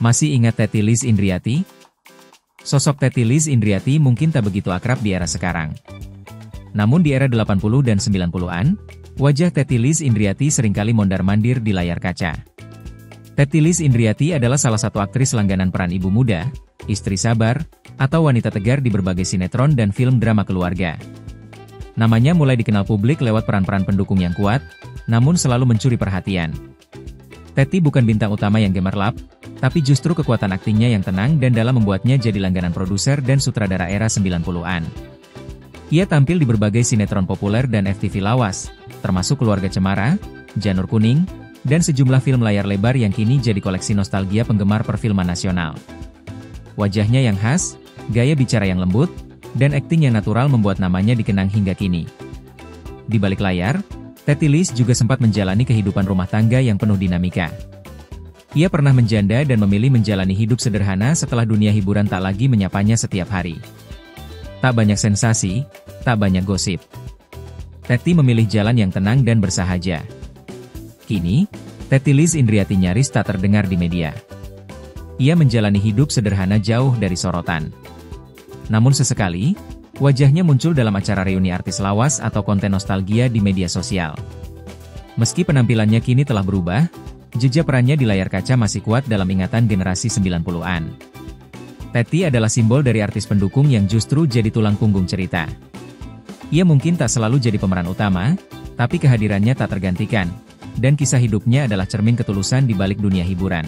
Masih ingat Teti Lis Indriati? Sosok Teti Lis Indriati mungkin tak begitu akrab di era sekarang. Namun di era 80 dan 90-an, wajah Teti Lis Indriati seringkali mondar-mandir di layar kaca. Teti Lis Indriati adalah salah satu aktris langganan peran ibu muda, istri sabar, atau wanita tegar di berbagai sinetron dan film drama keluarga. Namanya mulai dikenal publik lewat peran-peran pendukung yang kuat, namun selalu mencuri perhatian. Teti bukan bintang utama yang gemerlap, tapi justru kekuatan aktingnya yang tenang dan dalam membuatnya jadi langganan produser dan sutradara era 90-an. Ia tampil di berbagai sinetron populer dan FTV lawas, termasuk Keluarga Cemara, Janur Kuning, dan sejumlah film layar lebar yang kini jadi koleksi nostalgia penggemar perfilman nasional. Wajahnya yang khas, gaya bicara yang lembut, dan akting yang natural membuat namanya dikenang hingga kini. Di balik layar, Teti Lis juga sempat menjalani kehidupan rumah tangga yang penuh dinamika. Ia pernah menjanda dan memilih menjalani hidup sederhana setelah dunia hiburan tak lagi menyapanya setiap hari. Tak banyak sensasi, tak banyak gosip. Teti memilih jalan yang tenang dan bersahaja. Kini, Teti Lis Indriati nyaris tak terdengar di media. Ia menjalani hidup sederhana jauh dari sorotan. Namun sesekali, wajahnya muncul dalam acara reuni artis lawas atau konten nostalgia di media sosial. Meski penampilannya kini telah berubah, jejak perannya di layar kaca masih kuat dalam ingatan generasi 90-an. Teti adalah simbol dari artis pendukung yang justru jadi tulang punggung cerita. Ia mungkin tak selalu jadi pemeran utama, tapi kehadirannya tak tergantikan, dan kisah hidupnya adalah cermin ketulusan di balik dunia hiburan.